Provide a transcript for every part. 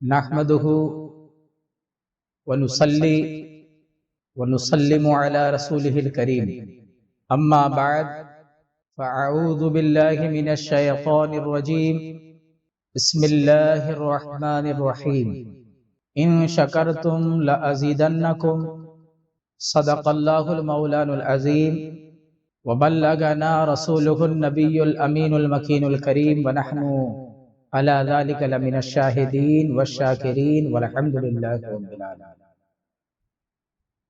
نحمده ونصلي ونسلم على رسوله الكريم أما بعد فأعوذ بالله من الشيطان الرجيم بسم الله الرحمن الرحيم إن شكرتم لأزيدنكم صدق الله المولان العظيم وبلغنا رسوله النبي الأمين المكين الكريم ونحن على ذلك لمن الشاہدین والشاکرین والحمد للہ رب العالمین۔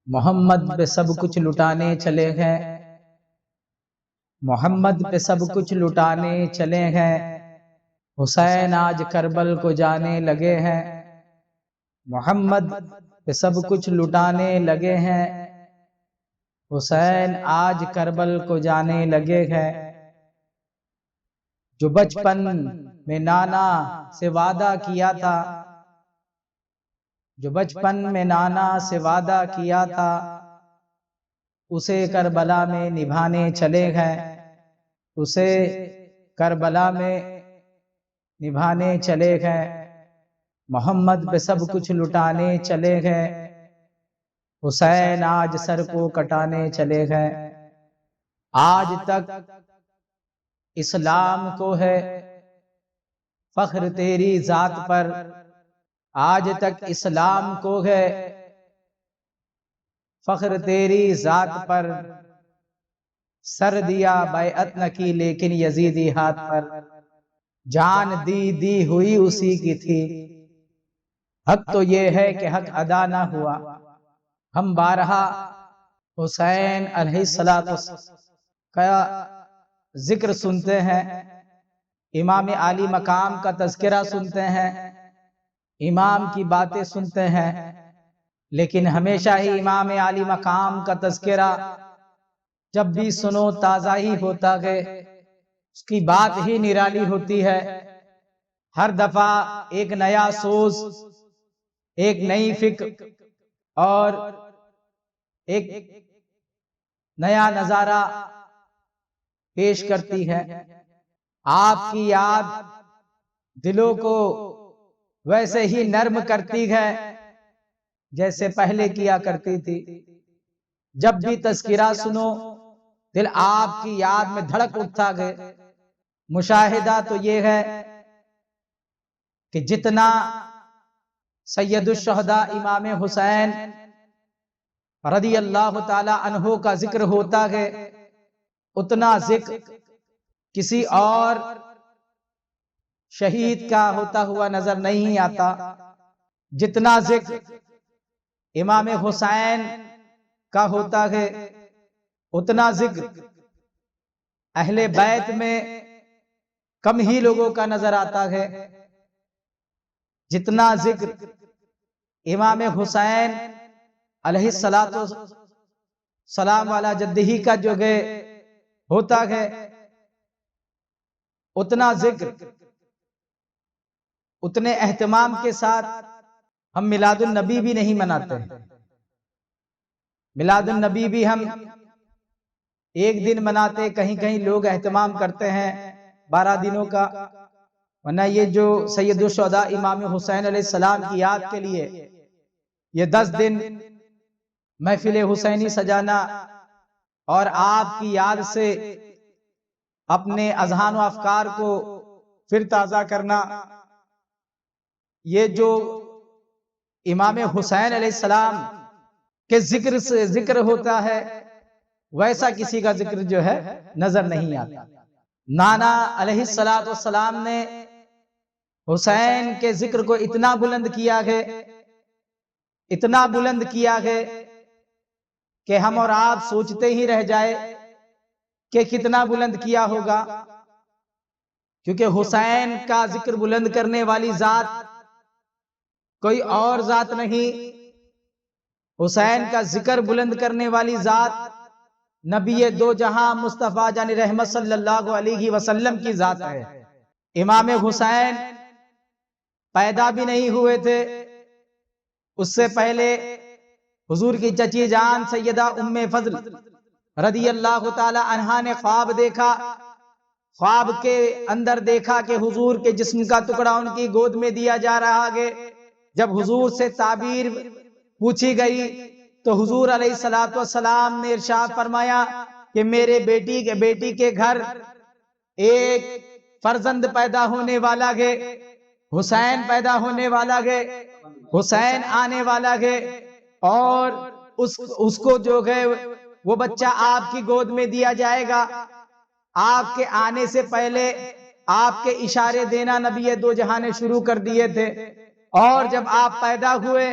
محمد پہ سب کچھ لٹانے چلے ہیں، محمد پہ سب کچھ لٹانے چلے ہیں، حسین آج کربل کو جانے لگے ہیں، محمد پہ سب کچھ لٹانے لگے ہیں، حسین آج کربل کو جانے لگے ہیں۔ جو بچپن میں نانا سے وعدہ کیا تھا، جو بچپن میں نانا سے وعدہ کیا تھا، اسے کربلا میں نبھانے چلے گئے، اسے کربلا میں نبھانے چلے گئے، محمد پہ سب کچھ لٹانے چلے گئے، حسین آج سر کو کٹانے چلے گئے۔ آج تک اسلام کو ہے فخر تیری ذات پر، آج تک اسلام کو ہے فخر تیری ذات پر، سر دیا بیعت نہ کی لیکن یزیدی ہاتھ پر، جان دی ہوئی اسی کی تھی، حق تو یہ ہے کہ حق ادا نہ ہوا۔ ہم بارہا حسین علیہ السلام کا ذکر سنتے ہیں، امام عالی مقام کا تذکرہ سنتے ہیں، امام کی باتیں سنتے ہیں، لیکن ہمیشہ ہی امام عالی مقام کا تذکرہ جب بھی سنو تازہ ہی ہوتا ہے، اس کی بات ہی نرالی ہوتی ہے۔ ہر دفعہ ایک نیا سوز، ایک نئی فکر اور ایک نیا نظارہ پیش کرتی ہے۔ آپ کی یاد دلوں کو ویسے ہی نرم کرتی ہے جیسے پہلے کیا کرتی تھی۔ جب بھی تذکرہ سنو دل آپ کی یاد میں دھڑک اٹھتا ہے۔ مشاہدہ تو یہ ہے کہ جتنا سید الشہداء امام حسین رضی اللہ تعالی عنہ کا ذکر ہوتا ہے، اتنا ذکر کسی اور شہید کا ہوتا ہوا نظر نہیں آتا۔ جتنا ذکر امام حسین کا ہوتا ہے، اتنا ذکر اہل بیت میں کم ہی لوگوں کا نظر آتا ہے۔ جتنا ذکر امام حسین علیہ السلام والا جدہی کا جو ہے ہوتا ہے، اتنا ذکر اتنے اہتمام کے ساتھ ہم میلاد النبی بھی نہیں مناتے ہیں۔ میلاد النبی بھی ہم ایک دن مناتے، کہیں کہیں لوگ اہتمام کرتے ہیں 12 دنوں کا، ورنہ یہ جو سید الشہداء امام حسین علیہ السلام کی یاد کے لیے یہ 10 دن محفل حسینی سجانا اور آپ کی یاد سے اپنے اذہان و افکار کو پھر تازہ کرنا، یہ جو امام حسین علیہ السلام کے ذکر سے ذکر ہوتا ہے، ویسا کسی کا ذکر جو ہے نظر نہیں آتا۔ نانا علیہ السلام نے حسین کے ذکر کو اتنا بلند کیا ہے، اتنا بلند کیا ہے کہ ہم اور آپ سوچتے ہی رہ جائے کہ کتنا بلند کیا ہوگا، کیونکہ حسین کا ذکر بلند کرنے والی ذات کوئی اور ذات نہیں، حسین کا ذکر بلند کرنے والی ذات نبی دو جہاں مصطفیٰ جان رحمت صلی اللہ علیہ وسلم کی ذات ہے۔ امام حسین پیدا بھی نہیں ہوئے تھے، اس سے پہلے حضور کی چچی جان سیدہ ام فضل رضی اللہ تعالی عنہا نے خواب دیکھا، خواب کے اندر دیکھا کہ حضور کے جسم کا ٹکڑا ان کی گود میں دیا جا رہا ہے، جب حضور سے تعبیر پوچھی گئی تو حضور علیہ الصلوۃ والسلام نے ارشاد فرمایا کہ میرے بیٹی کے گھر ایک فرزند پیدا ہونے والا ہے، حسین پیدا ہونے والا ہے، حسین آنے والا ہے، اور اس کو جو ہے وہ بچہ آپ کی گود میں دیا جائے گا۔ آپ کے آنے سے پہلے آپ کے اشارے دینا نبی دو جہاں نے شروع کر دیے تھے، اور جب آپ پیدا ہوئے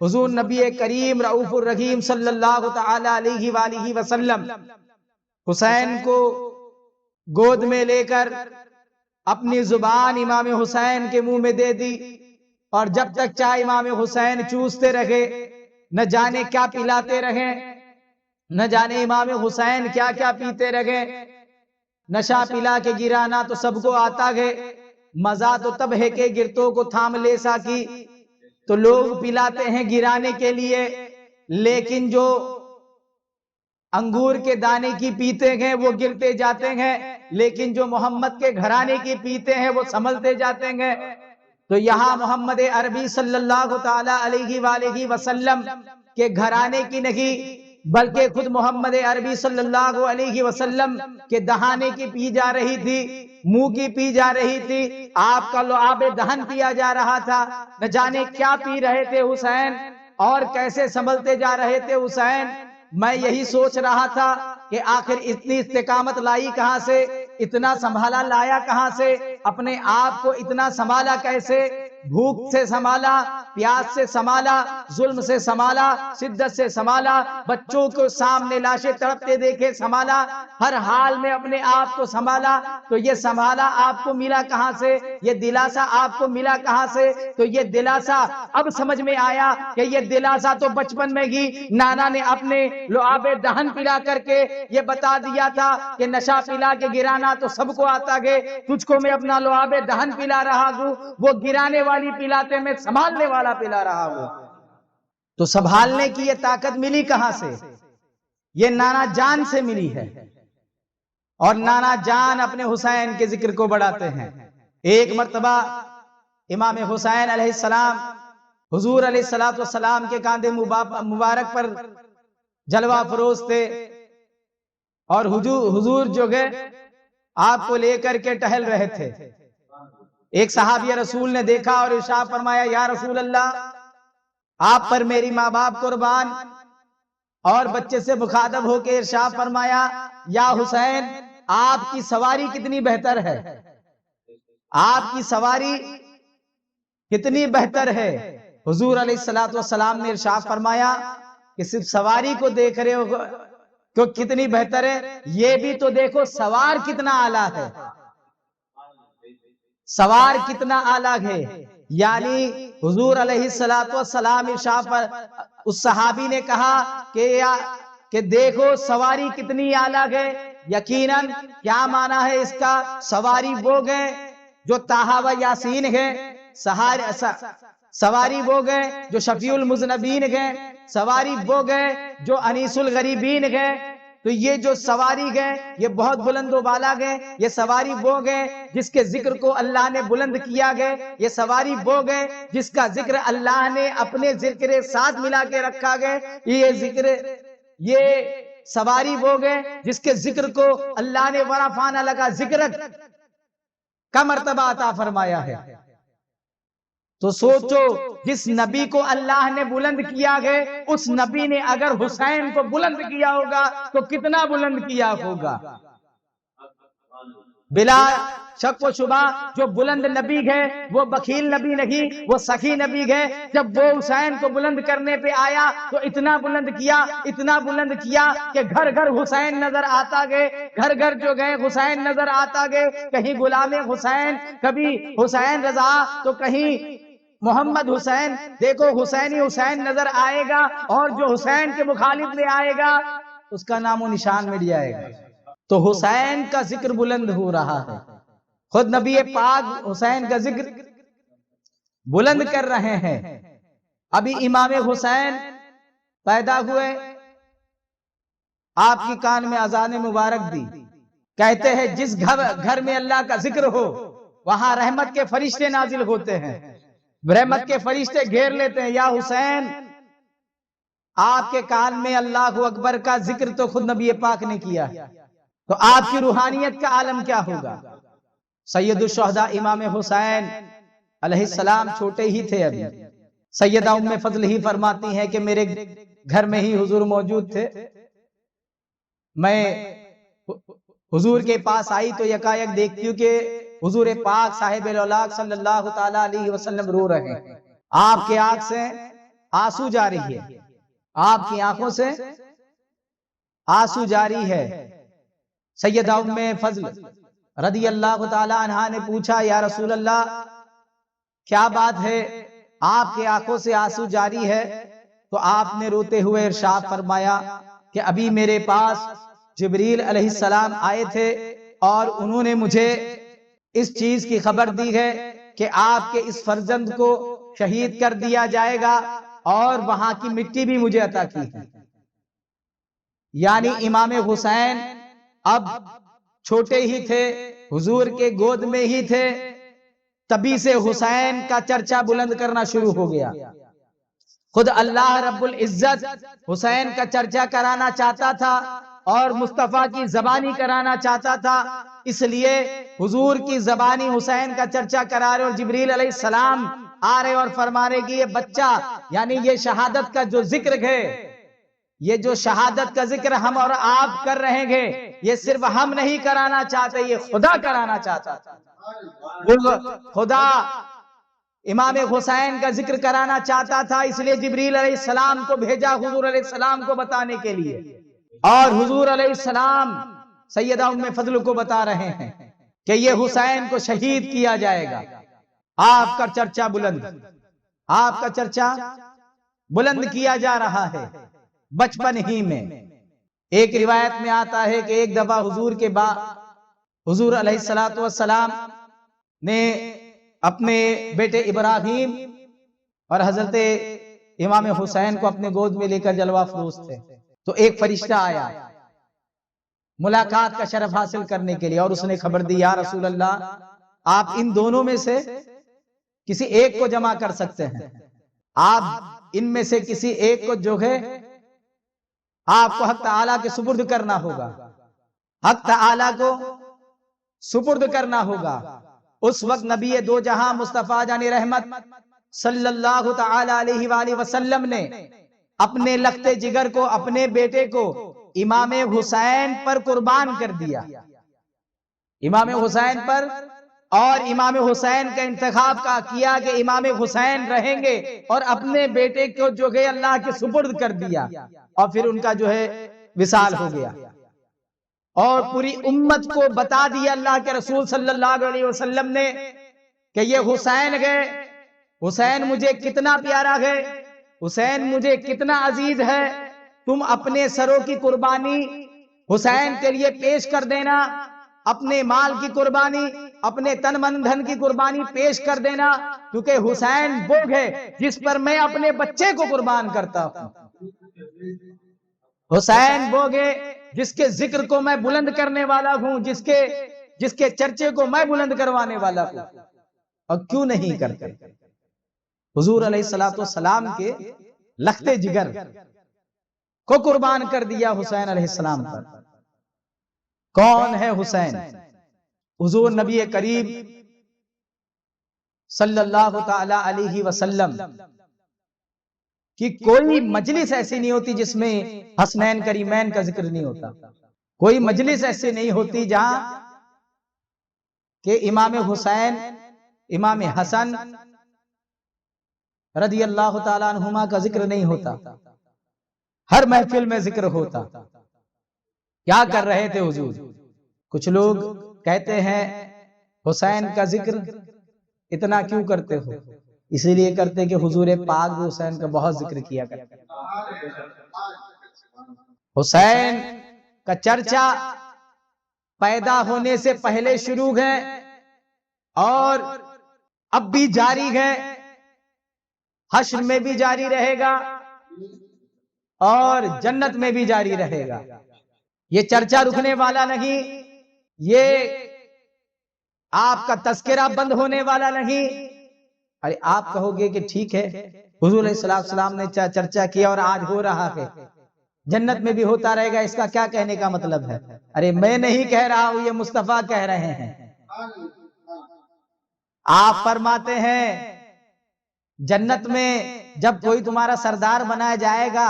حضور نبی کریم رؤوف الرحیم صلی اللہ تعالی علیہ وآلہ وسلم حسین کو گود میں لے کر اپنی زبان امام حسین کے منہ میں دے دی، اور جب تک چائے امام حسین چوستے رہے، نہ جانے کیا پلاتے رہے، نہ جانے امام حسین کیا کیا پیتے رہے۔ نشہ پلا کے گرانا تو سب کو آتا ہے، مزہ تو تب ہے کہ گرتوں کو تھام لے ساکی۔ تو لوگ پلاتے ہیں گرانے کے لیے، لیکن جو انگور کے دانے کی پیتے ہیں وہ گرتے جاتے ہیں، لیکن جو محمد کے گھرانے کی پیتے ہیں وہ سنبھلتے جاتے ہیں۔ تو یہاں محمد عربی صلی اللہ تعالی علیہ وآلہ وسلم کے گھرانے کی نہیں بلکہ خود محمد عربی صلی اللہ علیہ وسلم کے دہانے کی پی جا رہی تھی، منہ کی پی جا رہی تھی، آپ کا لعاب دہن پیا جا رہا تھا۔ نہ جانے کیا پی رہے تھے حسین اور کیسے سنبھلتے جا رہے تھے حسین۔ میں یہی سوچ رہا تھا کہ آخر اتنی استقامت لائی کہاں سے، اتنا سنبھالا لایا کہاں سے، اپنے آپ کو اتنا سنبھالا کیسے، بھوک سے سنبھالا، پیاس سے سنبھالا، ظلم سے سنبھالا، شدت سے سنبھالا، بچوں کو سامنے لاشیں تڑپتے دیکھے سنبھالا، ہر حال میں اپنے آپ کو سنبھالا۔ تو یہ سنبھالا آپ کو ملا کہاں سے، یہ دلاسا آپ کو ملا کہاں سے؟ تو یہ دلاسا اب سمجھ میں آیا کہ یہ دلاسا تو بچپن میں ہی نانا نے اپنے لعاب دہن پلا کر کے یہ بتا دیا تھا کہ نشہ پلا کے گرانا تو سب کو آتا ہے، تجھ کو میں اپنا لعاب دہن پلا رہا ہوں، وہ گرانے والی پلاتے میں سنبھالنے والا پلا رہا ہوں۔ تو سنبھالنے کی یہ طاقت ملی کہاں سے؟ یہ نانا جان سے ملی ہے، اور نانا جان اپنے حسین کے ذکر کو بڑھاتے ہیں۔ ایک مرتبہ امام حسین علیہ السلام حضور علیہ السلام کے کاندھے مبارک پر جلوہ فروز تھے، اور حضور جو گئے آپ کو لے کر کے ٹہل رہے تھے۔ ایک صحابی رسول نے دیکھا اور ارشاد فرمایا، یا رسول اللہ، آپ پر میری ماں باپ قربان، اور بچے سے مخاطب ہو کے ارشاد فرمایا، یا حسین، آپ کی سواری کتنی بہتر ہے، آپ کی سواری کتنی بہتر ہے۔ حضور علیہ السلام نے ارشاد فرمایا کہ صرف سواری کو دیکھ رہے ہو کہ کتنی بہتر ہے، یہ بھی تو دیکھو سوار کتنا اعلیٰ ہے، سوار کتنا اعلیٰ ہے۔ یعنی حضور علیہ السلام ارشاد پر اس صحابی نے کہا کہ دیکھو سواری کتنی اعلیٰ ہے۔ یقیناً کیا معنی ہے اس کا؟ سواری وہ گئے جو طٰہٰ و یاسین ہے، سواری وہ گئے جو شفیع المذنبین گئے، سواری وہ گئے جو انیس الغریبین گئے۔ تو یہ جو سواری گئے یہ بہت بلند و بالا گئے، یہ سواری وہ گئے جس کے ذکر کو اللہ نے بلند کیا گئے، یہ سواری وہ گئے جس کا ذکر اللہ نے اپنے ذکر ساتھ ملا کے رکھا گئے، یہ سواری وہ گئے جس کے ذکر کو اللہ نے ورفعنا لک ذکرک کا مرتبہ عطا فرمایا ہے۔ تو سوچو، جس نبی کو اللہ نے بلند کیا ہے، اس نبی نے اگر حسین کو بلند کیا ہوگا تو کتنا بلند کیا ہوگا۔ بلا شک و شبہ جو بلند نبی ہے وہ بخیل نبی نہیں، وہ سخی نبی ہے۔ جب وہ حسین کو بلند کرنے پہ آیا تو اتنا بلند کیا کہ گھر گھر حسین نظر آتا گئے، گھر گھر جو گئے حسین نظر آتا گئے، کہیں غلام حسین، کبھی حسین رضا، تو کہیں محمد حسین۔ دیکھو حسین نظر آئے گا، اور جو حسین کے مخالف میں آئے گا اس کا نام و نشان مٹ جائے گا۔ تو حسین کا ذکر بلند ہو رہا ہے، خود نبی پاک حسین کا ذکر بلند کر رہے ہیں۔ ابھی امام حسین پیدا ہوئے، آپ کی کان میں اذان مبارک دی، کہتے ہیں جس گھر میں اللہ کا ذکر ہو وہاں رحمت کے فرشتے نازل ہوتے ہیں، رحمت کے فرشتے گھیر لیتے ہیں، یا حسین آپ کے کان میں اللہ اکبر کا ذکر تو خود نبی پاک نے کیا ہے، تو آپ کی روحانیت کا عالم کیا ہوگا؟ سید الشہداء امام حسین علیہ السلام چھوٹے ہی تھے ابھی. سیدہ ام فضل ہی فرماتی ہیں کہ میرے گھر میں ہی حضور موجود تھے، میں حضور کے پاس آئی تو یکایک دیکھتی ہوں کہ حضور پاک صاحب الاولاق صلی اللہ تعالی علیہ وسلم رو رہے ہیں، آپ کے آنکھ سے آنسو جاری ہے، آپ کی آنکھوں سے آنسو جاری ہے. سیدہ ام فضل رضی اللہ تعالی عنہا نے پوچھا، یا رسول اللہ کیا بات ہے، آپ کے آنکھوں سے آنسو جاری ہے؟ تو آپ نے روتے ہوئے ارشاد فرمایا کہ ابھی میرے پاس جبریل علیہ السلام آئے تھے اور انہوں نے مجھے اس چیز کی خبر دی ہے کہ آپ کے اس فرزند کو شہید کر دیا جائے گا اور وہاں کی مٹی بھی مجھے عطا کی ہے. یعنی امام حسین اب چھوٹے ہی تھے، حضور کے گود میں ہی تھے، تبھی سے حسین کا چرچا بلند کرنا شروع ہو گیا. خود اللہ رب العزت حسین کا چرچا کرانا چاہتا تھا اور مصطفیٰ کی زبانی کرانا چاہتا تھا، اس لیے حضور کی زبانی حسین کا چرچا کرا رہے، اور جبریل علیہ السلام آ رہے اور فرما رہے کہ یہ بچہ، یعنی یہ شہادت کا جو ذکر ہے، یہ جو شہادت کا ذکر ہم اور آپ کر رہے ہیں، یہ صرف ہم نہیں کرانا چاہتے، یہ خدا کرانا چاہتا تھا. خدا امام حسین کا ذکر کرانا چاہتا تھا، اس لیے جبریل علیہ السلام کو بھیجا حضور علیہ السلام کو بتانے کے لیے، اور حضور علیہ السلام سیدہ ام فضل کو بتا رہے ہیں کہ یہ حسین کو شہید کیا جائے گا. آپ کا چرچا بلند، آپ کا چرچا بلند کیا جا رہا ہے. بچپن ہی میں ایک روایت میں آتا ہے کہ ایک دفعہ حضور کے بعد حضور علیہ السلام نے اپنے بیٹے ابراہیم اور حضرت امام حسین کو اپنے گود میں لے کر جلوہ فروز تھے، تو ایک فرشتہ آیا ملاقات کا شرف حاصل کرنے کے لیے، اور اس نے خبر دی، یا رسول اللہ آپ ان دونوں میں سے کسی ایک کو جمع کر سکتے ہیں، آپ ان میں سے کسی ایک کو جو ہے آپ کو حق تعالیٰ کے سپرد کرنا ہوگا، حق تعالیٰ کو سپرد کرنا ہوگا. اس وقت نبی دو جہاں مصطفیٰ جان رحمت صلی اللہ تعالی علیہ وآلہ وسلم نے اپنے لخت جگر کو، اپنے بیٹے کو امام حسین پر قربان کر دیا، امام حسین پر، اور امام حسین کا انتخاب کیا کہ امام حسین رہیں گے، اور اپنے بیٹے کو جو ہے اللہ کے سپرد کر دیا، اور پھر ان کا جو ہے وصال ہو گیا، اور پوری امت کو بتا دیا اللہ کے رسول صلی اللہ علیہ وسلم نے کہ یہ حسین گئے، حسین مجھے کتنا پیارا ہے، حسین مجھے کتنا عزیز ہے، تم اپنے سروں کی قربانی حسین کے لیے پیش کر دینا، اپنے مال کی قربانی، اپنے تن من دھن کی قربانی پیش کر دینا، کیونکہ حسین وہ ہے جس پر میں اپنے بچے کو قربان کرتا ہوں. حسین وہ ہے جس کے ذکر کو میں بلند کرنے والا ہوں، جس کے چرچے کو میں بلند کروانے والا ہوں. اور کیوں نہیں کرتے؟ حضور علیہ السلام کے لخت جگر کو قربان کر دیا حسین علیہ السلام پر. کون ہے حسین؟ حضور نبی کریم صلی اللہ تعالی علیہ وسلم کہ کوئی مجلس ایسی نہیں ہوتی جس میں حسنین کریمین کا ذکر نہیں ہوتا، کوئی مجلس ایسی نہیں ہوتی جہاں کہ امام حسین، امام حسن رضی اللہ تعالیٰ عنہما کا ذکر نہیں ہوتا. ہر محفل میں ذکر ہوتا. کیا کر رہے تھے حضور؟ کچھ لوگ کہتے ہیں حسین کا ذکر اتنا کیوں کرتے ہو؟ اسی لیے کرتے کہ حضور پاک بھی حسین کا بہت ذکر کیا کرتے. حسین کا چرچا پیدا ہونے سے پہلے شروع ہے اور اب بھی جاری ہے، حشر میں بھی جاری رہے گا اور جنت میں بھی جاری رہے گا. یہ چرچا رکنے والا نہیں، یہ آپ کا تذکرہ بند ہونے والا نہیں، ارے آپ کہو گے کہ ٹھیک ہے حضور علیہ السلام نے چرچا کیا اور آج ہو رہا ہے، جنت میں بھی ہوتا رہے گا، اس کا کیا کہنے کا مطلب ہے؟ ارے میں نہیں کہہ رہا ہوں، یہ مصطفیٰ کہہ رہے ہیں۔ آپ فرماتے ہیں جنت میں جب کوئی تمہارا سردار بنایا جائے گا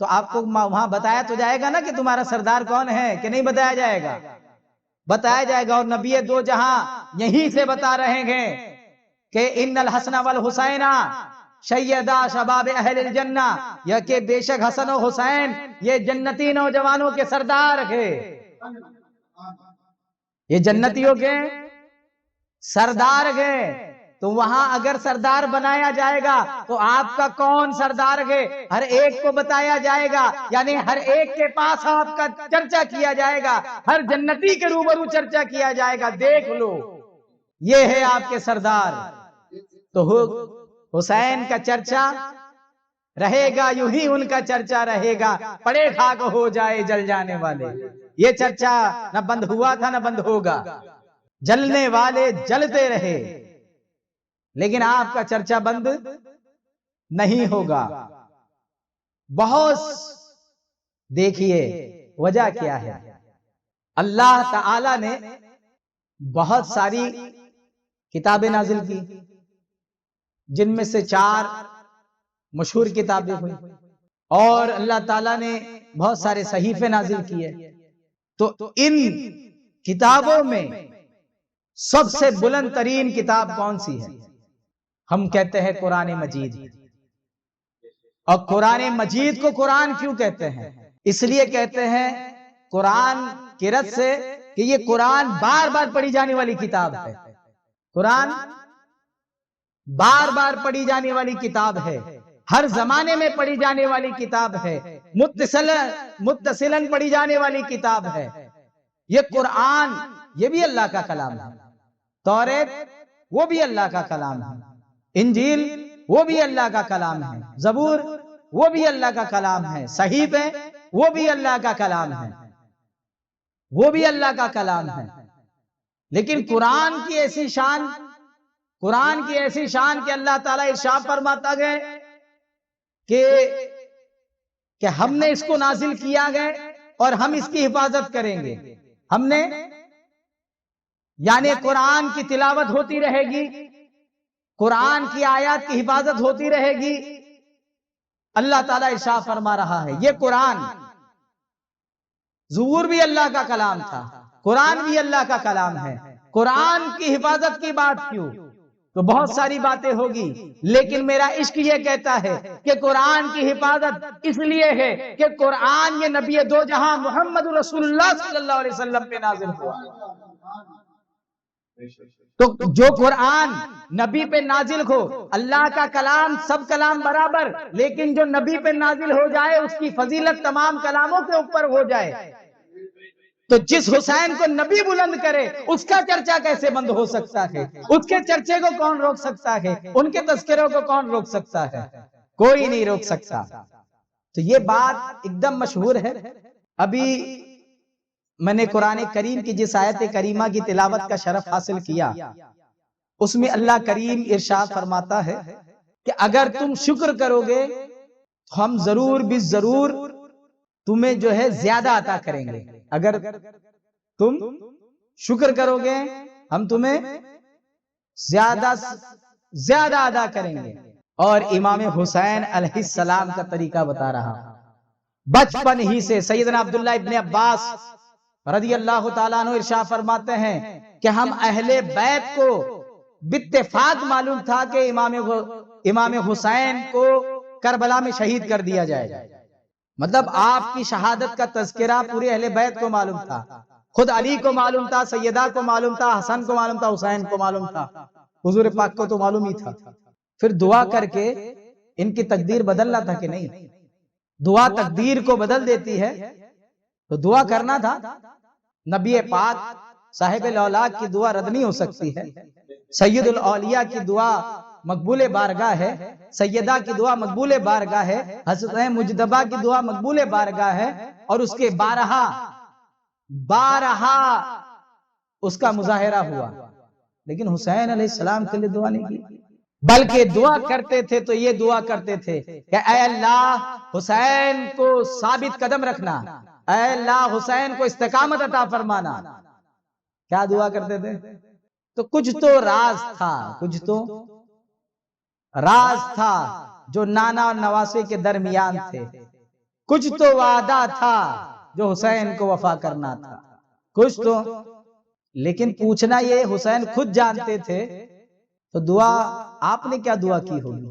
تو آپ کو وہاں بتایا تو جائے گا نا کہ تمہارا سردار کون ہے، کہ نہیں بتایا جائے گا؟ بتایا جائے گا۔ اور نبی دو جہاں یہیں سے بتا رہے ہیں کہ ان الحسن والحسین سیدا شباب اہل الجنہ، یا کہ بے شک حسن و حسین یہ جنتی نوجوانوں کے سردار ہے، یہ جنتیوں کے سردار ہے۔ تو وہاں اگر سردار بنایا جائے گا تو آپ کا کون سردار ہے، ہر ایک کو بتایا جائے گا، یعنی ہر ایک کے پاس آپ کا چرچا کیا جائے گا، ہر جنتی کے روبرو چرچا کیا جائے گا، دیکھ لو یہ ہے آپ کے سردار۔ تو حسین کا چرچا رہے گا، یوں ہی ان کا چرچا رہے گا، پڑے خاک ہو جائے جل جانے والے۔ یہ چرچا نہ بند ہوا تھا نہ بند ہوگا، جلنے والے جلتے رہے، لیکن آپ کا چرچا بند نہیں ہوگا۔ بہت دیکھیے وجہ کیا ہے، اللہ تعالی نے بہت ساری کتابیں نازل کی، جن میں سے 4 مشہور کتابیں ہوئی، اور اللہ تعالیٰ نے بہت سارے صحیفے نازل کیے۔ تو ان کتابوں میں سب سے بلند ترین کتاب کون سی ہے؟ ہم کہتے ہیں قرآن مجید۔ اور قرآن مجید کو قرآن کیوں کہتے ہیں؟ اس لیے کہتے ہیں قرآن کی رت سے کہ یہ قرآن بار بار پڑھی جانے والی کتاب ہے، قرآن بار بار پڑھی جانے والی کتاب ہے، ہر زمانے میں پڑھی جانے والی کتاب ہے، متصلاً پڑھی جانے والی کتاب ہے۔ یہ قرآن یہ بھی اللہ کا کلام ہے، توریت وہ بھی اللہ کا کلام ہے، انجیل وہ بھی اللہ کا کلام ہے، زبور وہ بھی اللہ کا کلام ہے، صحیفے وہ بھی اللہ کا کلام ہے، وہ بھی اللہ کا کلام ہے۔ لیکن قرآن کی ایسی شان کہ اللہ تعالیٰ ارشاد فرماتا گئے کہ ہم نے اس کو نازل کیا گئے اور ہم اس کی حفاظت کریں گے۔ ہم نے یعنی قرآن کی تلاوت ہوتی رہے گی، قرآن کی آیات کی حفاظت ہوتی رہے گی۔ اللہ تعالیٰ ارشاد فرما رہا ہے یہ قرآن، زبور بھی اللہ کا کلام تھا، قرآن بھی اللہ کا کلام ہے، قرآن کی حفاظت کی بات کیوں؟ تو بہت ساری باتیں ہوگی، لیکن میرا عشق یہ کہتا ہے کہ قرآن کی حفاظت اس لیے ہے کہ قرآن یہ نبی دو جہاں محمد رسول اللہ صلی اللہ علیہ وسلم پہ نازل ہوا۔ تو جو قرآن نبی پہ نازل ہو، اللہ کا کلام سب کلام برابر، لیکن جو نبی پہ نازل ہو جائے اس کی فضیلت تمام کلاموں کے اوپر ہو جائے۔ تو جس حسین کو نبی بلند کرے اس کا چرچا کیسے بند ہو سکتا ہے؟ اس کے چرچے کو کون روک سکتا ہے؟ ان کے تذکروں کو کون روک سکتا ہے؟ کوئی نہیں روک سکتا۔ تو یہ بات ایک دم مشہور ہے۔ ابھی میں نے قرآن کریم کی جس آیت کریمہ کی تلاوت کا شرف حاصل کیا، اس میں اللہ کریم ارشاد فرماتا ہے کہ اگر تم شکر کرو گے تو ہم ضرور بھی ضرور تمہیں جو ہے زیادہ عطا کریں گے۔ اگر تم شکر کرو گے ہم تمہیں زیادہ ادا کریں گے۔ اور امام حسین علیہ السلام کا طریقہ بتا رہا، بچپن ہی سے سیدنا عبداللہ ابن عباس رضی اللہ تعالیٰ عنہ ارشاد فرماتے ہیں کہ ہم اہل بیت کو باتفاق معلوم تھا کہ امام حسین کو کربلا میں شہید کر دیا جائے گا۔ مطلب آپ کی شہادت کا تذکرہ پورے اہل بیت کو معلوم تھا، خود علی کو معلوم تھا، سیدہ کو معلوم تھا، حسن کو معلوم تھا، حسین کو معلوم تھا، حضور پاک کو تو معلوم ہی تھا۔ پھر دعا کر کے ان کی تقدیر بدلنا تھا کہ نہیں؟ دعا تقدیر کو بدل دیتی ہے، تو دعا کرنا تھا۔ نبی پاک صاحب الاولیاء کی دعا رد نہیں ہو سکتی ہے، سید الاولیاء کی دعا مقبول بارگاہ ہے، سیدہ کی دعا مقبول بارگاہ ہے، حضرت مجتبیٰ کی دعا مقبول بارگاہ ہے، اور اس کے بارہا اس کا مظاہرہ ہوا، لیکن حسین علیہ السلام کے لیے دعا نہیں کی۔ بلکہ دعا کرتے تھے تو یہ دعا کرتے تھے کہ اے اللہ حسین کو ثابت قدم رکھنا، اے اللہ حسین کو استقامت عطا فرمانا۔ کیا دعا کرتے تھے؟ تو کچھ تو راز تھا، کچھ تو راز تھا جو نانا اور نواسے کے درمیان تھے، کچھ تو وعدہ تھا جو حسین کو وفا کرنا تھا، کچھ تو، لیکن پوچھنا یہ حسین خود جانتے تھے۔ تو دعا آپ نے کیا دعا کی ہوگی؟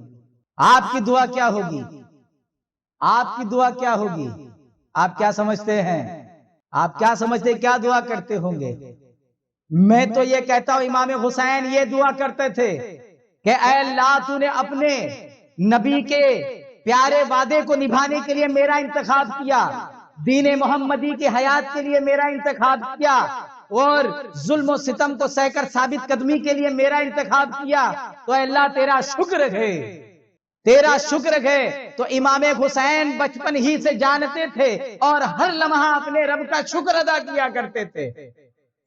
آپ کی دعا کیا ہوگی؟ آپ کی دعا کیا ہوگی؟ آپ کیا سمجھتے ہیں؟ آپ کیا سمجھتے کیا دعا کرتے ہوں گے؟ میں تو یہ کہتا ہوں امام حسین یہ دعا کرتے تھے کہ اے اللہ تو نے اپنے نبی کے پیارے وعدے کو نبھانے کے لیے میرا انتخاب کیا، دین محمدی کی حیات کے لیے میرا انتخاب کیا، اور ظلم و ستم کو سہ کر ثابت قدمی کے لیے میرا انتخاب کیا، تو اے اللہ تیرا شکر ہے، تیرا شکر ہے۔ تو امام حسین بچپن ہی سے جانتے تھے اور ہر لمحہ اپنے رب کا شکر ادا کیا کرتے تھے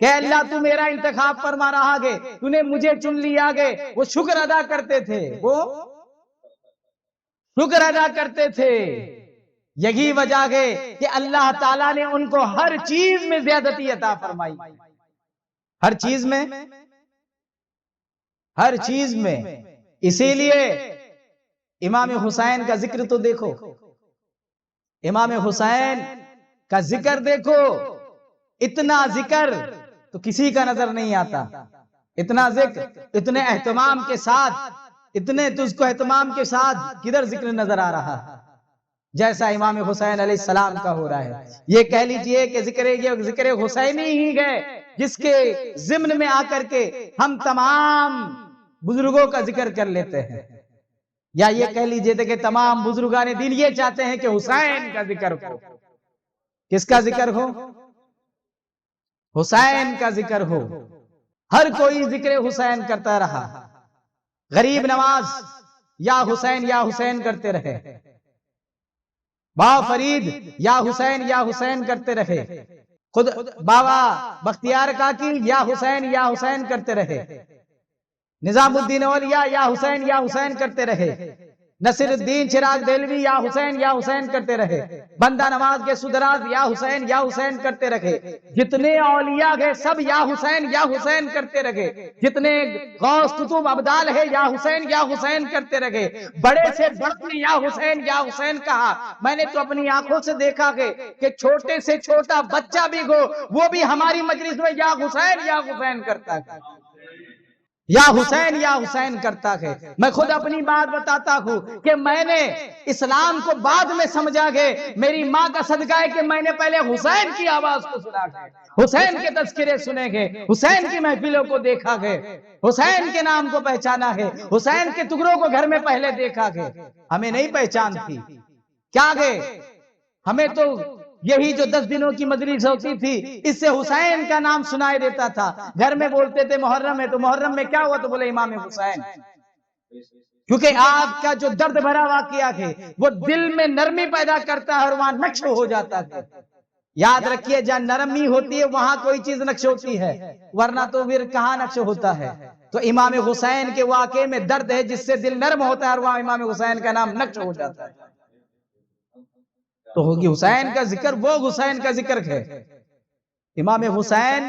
کہ اللہ تو میرا انتخاب فرما رہا گے، تو نے مجھے چن لیا گے۔ وہ شکر ادا کرتے تھے، وہ شکر ادا کرتے تھے۔ یہی وجہ ہے کہ اللہ تعالیٰ نے ان کو ہر چیز میں زیادتی عطا فرمائی، ہر چیز میں، ہر چیز میں۔ اسی لیے امام حسین کا ذکر تو دیکھو، امام حسین کا ذکر دیکھو، اتنا ذکر تو کسی کا نظر نہیں آتا، اتنا ذکر، اتنے اہتمام کے ساتھ، اتنے تجھ کو اہتمام کے ساتھ کدھر ذکر نظر آ رہا ہے جیسا امام حسین علیہ السلام کا ہو رہا ہے۔ یہ کہہ لیجئے کہ ذکر حسینی ہی ہے جس کے ضمن میں آ کر کے ہم تمام بزرگوں کا ذکر کر لیتے ہیں، یا یہ کہہ لیجئے کہ تمام بزرگان دین یہ چاہتے ہیں کہ حسین کا ذکر ہو۔ کس کا ذکر ہو؟ حسین کا ذکر ہو۔ ہر کوئی ذکر حسین کرتا رہا، غریب نواز یا حسین کرتے رہے، بابا فرید یا حسین کرتے رہے، خود بابا بختیار کاکی یا حسین کرتے رہے، نظام الدین اولیاء یا حسین کرتے رہے، نصر الدین چراغ دہلوی یا حسین کرتے رہے، بندہ نواز کے سدراز یا حسین کرتے رہے، جتنے اولیاء گئے سب یا حسین کرتے رہے، جتنے غوث قطب ابدال ہے یا حسین کرتے رہے، بڑے سے بڑے یا حسین کہا۔ میں نے تو اپنی آنکھوں سے دیکھا کہ چھوٹے سے چھوٹا بچہ بھی ہو وہ بھی ہماری مجلس میں یا حسین کرتا ہے، یا حسین کرتا ہے۔ میں خود اپنی بات بتاتا ہوں کہ میں نے اسلام کو بعد میں سمجھا گے، میری ماں کا صدقہ ہے کہ میں نے پہلے حسین کی آواز کو سنا گے، حسین کے تذکرے سنے گے، حسین کی محفلوں کو دیکھا گے، حسین کے نام کو پہچانا ہے، حسین کے ٹکڑوں کو گھر میں پہلے دیکھا گے۔ ہمیں نہیں پہچان تھی کیا گے؟ ہمیں تو یہی جو 10 دنوں کی مجلس ہوتی تھی اس سے حسین کا نام سنائی دیتا تھا۔ گھر میں بولتے تھے محرم ہے، تو محرم میں کیا ہوا؟ تو بولے امام حسین، کیونکہ آپ کا جو درد بھرا واقعہ ہے وہ دل میں نرمی پیدا کرتا ہے اور وہاں نقش ہو جاتا ہے۔ یاد رکھیے جہاں نرمی ہوتی ہے وہاں کوئی چیز نقش ہوتی ہے، ورنہ تو پھر کہاں نقش ہوتا ہے؟ تو امام حسین کے واقعے میں درد ہے جس سے دل نرم ہوتا ہے اور وہاں امام حسین کا نام نقش ہو جاتا ہے۔ تو ہوگی حسین کا ذکر، وہ حسین کا ذکر ہے، امام حسین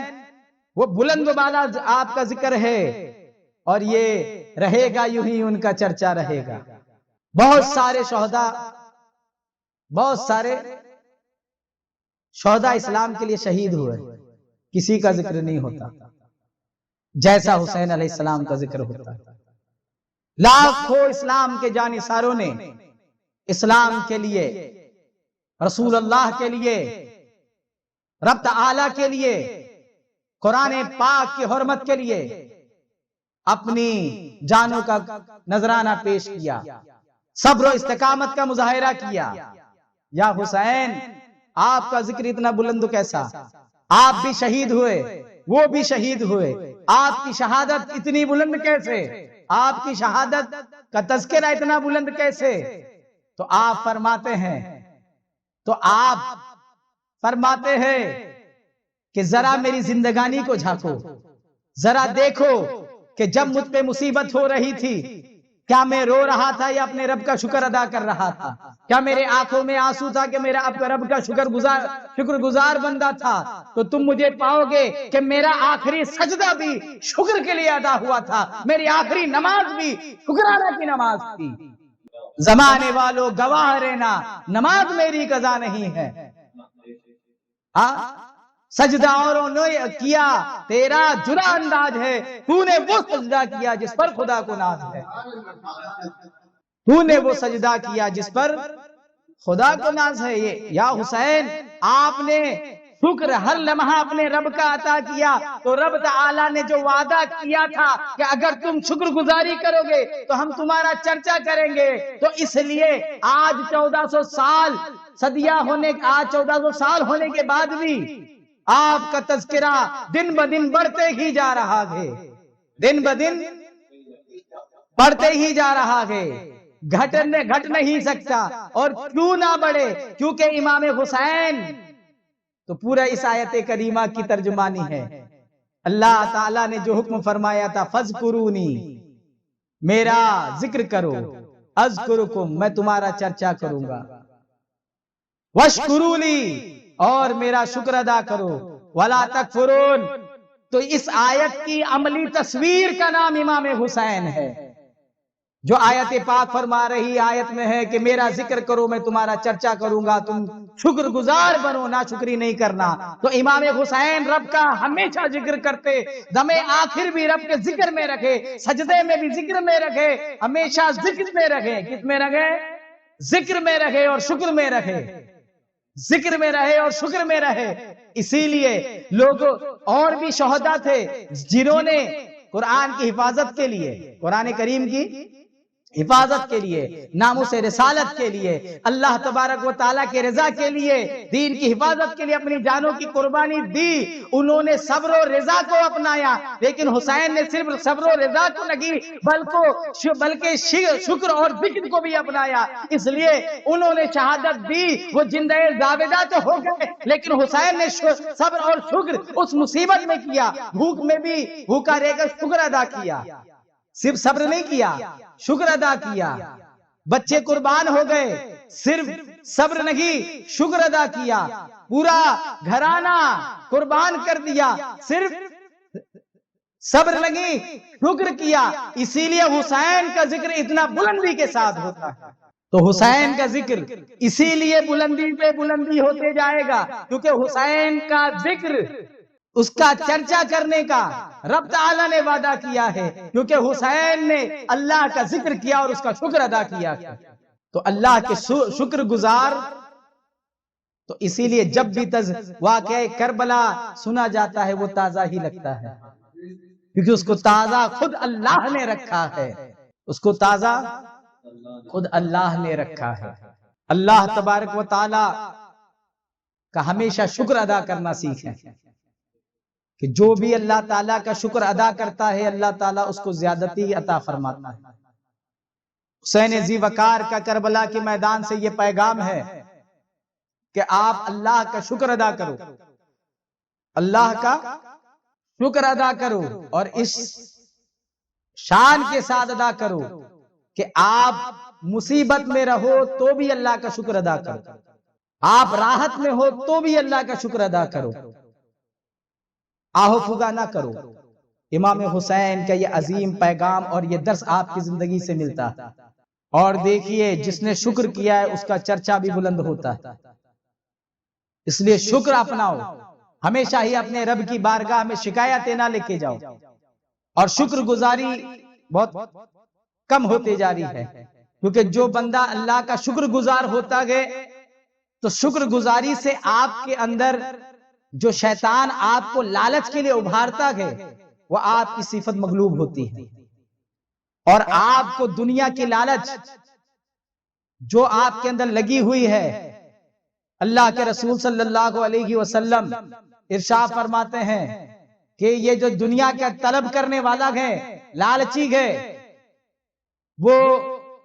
وہ بلند و بالا آپ کا ذکر ہے، اور یہ رہے گا یوں ہی ان کا چرچا رہے گا۔ بہت سارے شہداء اسلام کے لیے شہید ہوئے، کسی کا ذکر نہیں ہوتا جیسا حسین علیہ السلام کا ذکر ہوتا ہے۔ لاکھوں اسلام کے جانثاروں نے اسلام کے لیے، رسول اللہ کے لیے، رب تعالی کے لیے، قرآن پاک کی حرمت کے لیے اپنی جانوں کا نذرانہ پیش کیا، صبر و استقامت کا مظاہرہ کیا۔ یا حسین آپ کا ذکر اتنا بلند کیسا؟ آپ بھی شہید ہوئے، وہ بھی شہید ہوئے، آپ کی شہادت اتنی بلند کیسے؟ آپ کی شہادت کا تذکرہ اتنا بلند کیسے؟ تو آپ فرماتے ہیں کہ ذرا میری زندگانی کو جھانکو، ذرا دیکھو کہ جب مجھ پہ مصیبت ہو رہی تھی کیا میں رو رہا تھا یا اپنے رب کا شکر ادا کر رہا تھا؟ کیا میرے آنکھوں میں آنسو تھا کہ میرا رب کا شکر گزار بندہ تھا؟ تو تم مجھے پاؤ گے کہ میرا آخری سجدہ بھی شکر کے لیے ادا ہوا تھا، میری آخری نماز بھی شکرانہ کی نماز تھی۔ زمانے والوں گواہ رہنا، نماز میری قضا نہیں ہے۔ سجدہ اوروں نے کیا، تیرا جرا انداز ہے، تو نے وہ سجدہ کیا جس پر خدا کو ناز ہے۔ تو نے وہ سجدہ کیا جس پر خدا کو ناز ہے۔ یا حسین، آپ نے شکر ہر لمحہ اپنے رب کا عطا کیا، تو رب تعالیٰ نے جو وعدہ کیا تھا کہ اگر تم شکر گزاری کرو گے تو ہم تمہارا چرچا کریں گے، تو اس لیے آج 1400 سال صدیہ ہونے، آج 1400 سال ہونے کے بعد بھی آپ کا تذکرہ دن بدن بڑھتے ہی جا رہا ہے، دن بدن بڑھتے ہی جا رہا ہے، گھٹ نہیں سکتا۔ اور کیوں نہ بڑھے؟ کیونکہ امام حسین تو پورا اس آیت کریمہ کی ترجمانی ہے۔ اللہ تعالیٰ نے جو حکم فرمایا تھا، فَذْكُرُونِي، میرا ذکر کرو، اذکرکم، میں تمہارا چرچا کروں گا، وَاشْكُرُوا لِي، اور میرا شکر ادا کرو، وَلَا تَكْفُرُونَ۔ تو اس آیت کی عملی تصویر کا نام امام حسین ہے۔ جو آیت پاک فرما رہی آیت میں ہے کہ میرا ذکر کرو، میں تمہارا چرچا کروں گا، تم شکر گزار بنو، نا شکری نہیں کرنا۔ تو امام حسین رب کا ہمیشہ ذکر کرتے، دم آخر بھی رب کے ذکر میں رکھے، سجدے میں بھی ذکر میں رکھے، ہمیشہ ذکر میں رکھے۔ کس میں رکھے؟ ذکر میں رکھے اور شکر میں رکھے، ذکر میں رہے اور شکر میں رہے۔ اسی لیے لوگ اور بھی شہداء تھے جنہوں نے قرآن کی حفاظت کے لیے، قرآن کریم کی حفاظت کے لیے، ناموس رسالت کے لیے، اللہ تبارک و تعالیٰ کے رضا کے لیے، دین کی حفاظت کے لیے اپنی جانوں کی قربانی دی۔ انہوں نے صبر و رضا کو اپنایا، لیکن حسین نے صرف صبر و رضا کو نہیں بلکہ شکر اور ذکر کو بھی اپنایا۔ اس لیے انہوں نے شہادت دی، وہ زندہ زاودہ تو ہو گئے، لیکن حسین نے صبر اور شکر اس مصیبت میں کیا، بھوک میں بھی بھوکا رہ کر شکر ادا کیا، صرف صبر نہیں کیا، شکر ادا کیا۔ بچے قربان ہو گئے، صرف صبر نہیں، شکر ادا کیا۔ پورا گھرانہ قربان کر دیا، صرف صبر نہیں، شکر کیا۔ اسی لیے حسین کا ذکر اتنا بلندی کے ساتھ ہوتا ہے۔ تو حسین کا ذکر اسی لیے بلندی پہ بلندی ہوتے جائے گا، کیونکہ حسین کا ذکر، اس کا چرچا کرنے کا رب تعالیٰ نے وعدہ کیا ہے، کیونکہ حسین نے اللہ کا ذکر کیا اور اس کا شکر ادا کیا۔ تو اللہ کے شکر گزار، تو اسی لیے جب بھی واقعہ کربلا سنا جاتا ہے وہ تازہ ہی لگتا ہے، کیونکہ اس کو تازہ خود اللہ نے رکھا ہے، اس کو تازہ خود اللہ نے رکھا ہے۔ اللہ تبارک و تعالیٰ کا ہمیشہ شکر ادا کرنا سیکھیں، کہ جو بھی اللہ تعالیٰ کا شکر ادا کرتا ہے اللہ تعالیٰ اس کو زیادتی عطا فرماتا ہے۔ حسین ذی وقار کا کربلا کے میدان سے یہ پیغام ہے کہ آپ اللہ کا شکر ادا کرو، اللہ کا شکر ادا کرو، اور اس شان کے ساتھ ادا کرو کہ آپ مصیبت میں رہو تو بھی اللہ کا شکر ادا کرو، آپ راحت میں ہو تو بھی اللہ کا شکر ادا کرو، آہو فگا نہ کرو۔ امام حسین کا یہ عظیم پیغام اور یہ درس آپ کی زندگی سے ملتا ہے۔ اور دیکھیے، جس نے شکر کیا ہے اس کا چرچا بھی بلند ہوتا ہے۔ اس لیے شکر اپناؤ، ہمیشہ ہی اپنے رب کی بارگاہ میں شکایتیں نہ لے کے جاؤ، اور شکر گزاری بہت کم ہوتے جا رہی ہے، کیونکہ جو بندہ اللہ کا شکر گزار ہوتا گئے تو شکر گزاری سے آپ کے اندر جو شیطان آپ کو لالچ کے لیے ابھارتا ہے وہ آپ کی صفت مغلوب ہوتی ہے، اور آپ کو دنیا کی لالچ جو آپ کے اندر لگی ہوئی ہے، اللہ کے رسول صلی اللہ علیہ وسلم ارشاد فرماتے ہیں کہ یہ جو دنیا کا طلب کرنے والا ہے، لالچی ہے، وہ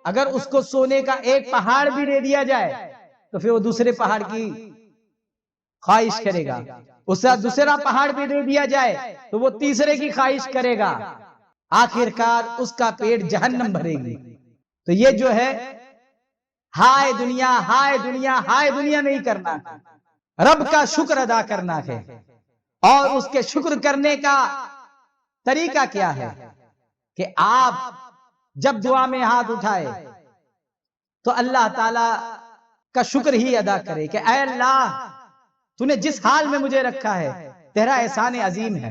اگر اس کو سونے کا ایک پہاڑ بھی دے دیا جائے تو پھر وہ دوسرے پہاڑ کی خواہش کرے گا، اسے دوسرا پہاڑ بھی دے دیا جائے تو وہ تیسرے کی خواہش کرے گا، آخر کار اس کا پیٹ جہنم بھرے گی۔ تو یہ جو ہے ہائے دنیا ہائے دنیا ہائے دنیا نہیں کرنا، رب کا شکر ادا کرنا ہے۔ اور اس کے شکر کرنے کا طریقہ کیا ہے کہ آپ جب دعا میں ہاتھ اٹھائے تو اللہ تعالی کا شکر ہی ادا کرے کہ اے اللہ تو نے جس حال میں مجھے رکھا ہے تیرا احسان عظیم ہے،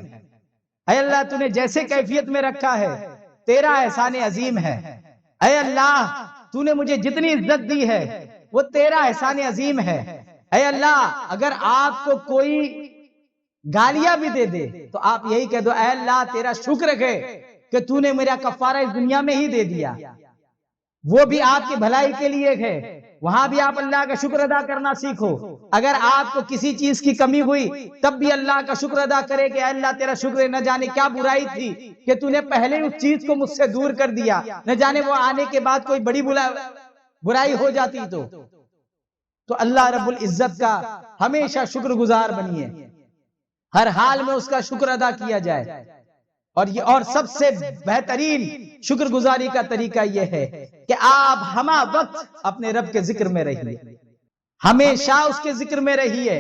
اے اللہ تو نے جیسے کیفیت میں رکھا ہے تیرا احسان عظیم ہے، اے اللہ تو نے مجھے جتنی عزت دی ہے وہ تیرا احسان عظیم ہے، اے اللہ اگر آپ کو کوئی گالیاں بھی دے دے تو آپ یہی کہہ دو اے اللہ تیرا شکر ہے کہ تو نے میرا کفارہ اس دنیا میں ہی دے دیا، وہ بھی آپ کی بھلائی کے لیے ہے، وہاں بھی آپ اللہ کا شکر ادا کرنا سیکھو۔ اگر آپ کو کسی چیز کی کمی ہوئی تب بھی اللہ کا شکر ادا کرے کہ اے اللہ تیرا شکر ہے، نہ جانے کیا برائی تھی کہ تو نے پہلے اس چیز کو مجھ سے دور کر دیا، نہ جانے وہ آنے کے بعد کوئی بڑی برائی ہو جاتی تو اللہ رب العزت کا ہمیشہ شکر گزار بنیے، ہر حال میں اس کا شکر ادا کیا جائے۔ اور سب سے بہترین شکر گزاری کا طریقہ یہ ہے کہ آپ ہمہ وقت اپنے رب کے ذکر میں رہیے، ہمیشہ اس کے ذکر میں رہیے،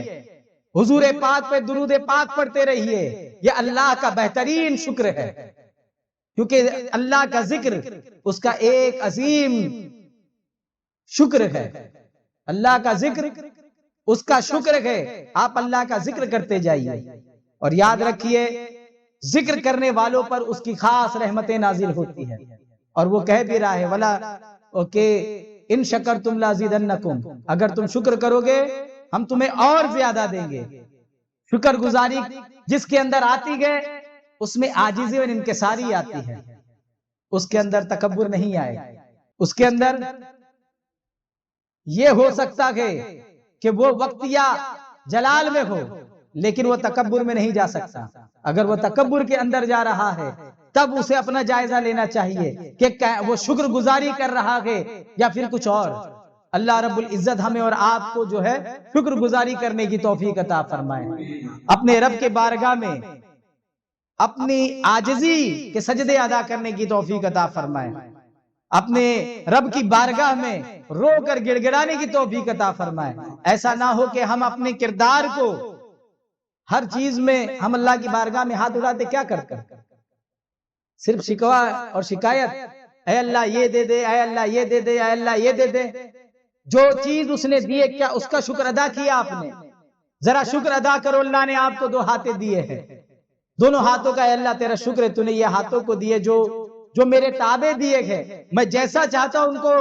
حضور پاک پہ درود پاک پڑھتے رہیے، یہ اللہ کا بہترین شکر ہے، کیونکہ اللہ کا ذکر اس کا ایک عظیم شکر ہے، اللہ کا ذکر اس کا شکر ہے۔ آپ اللہ کا ذکر کرتے جائیے اور یاد رکھیے ذکر کرنے والوں پر اس کی خاص رحمتیں نازل ہوتی ہیں، اور وہ کہہ بھی رہا ہے ولا کہ ان شکرتم لازیدنکم، اگر تم شکر کرو گے ہم تمہیں اور زیادہ دیں گے۔ شکر گزاری جس کے اندر آتی ہے اس میں عاجزی اور انکساری آتی ہے، اس کے اندر تکبر نہیں آئے، اس کے اندر یہ ہو سکتا ہے کہ وہ وقتیہ جلال میں ہو لیکن وہ تکبر میں نہیں جا سکتا۔ اگر وہ تکبر کے اندر جا رہا ہے تب اسے اپنا جائزہ لینا چاہیے کہ وہ شکر گزاری کر رہا ہے یا پھر کچھ اور۔ اللہ رب العزت ہمیں اور آپ کو جو ہے شکر گزاری کرنے کی توفیق عطا فرمائے، اپنے رب کے بارگاہ میں اپنی عاجزی کے سجدے ادا کرنے کی توفیق عطا فرمائے، اپنے رب کی بارگاہ میں رو کر گڑ گڑانے کی توفیق عطا فرمائے۔ ایسا نہ ہو کہ ہم اپنے کردار کو ہر چیز میں ہم اللہ کی بارگاہ میں ہاتھ اٹھاتے کیا کرتے صرف شکوہ اور شکایت، اے اللہ یہ دے دے، اے اللہ یہ دے دے، اے اللہ یہ دے دے۔ جو چیز اس نے دیے کیا اس کا شکر ادا کیا آپ نے؟ ذرا شکر ادا کرو، اللہ نے آپ کو 2 ہاتھیں دیے ہیں، دونوں ہاتھوں کا اے اللہ تیرا شکر ہے تو نے یہ ہاتھوں کو دیے جو میرے تابع دیے ہیں، میں جیسا چاہتا ہوں ان کو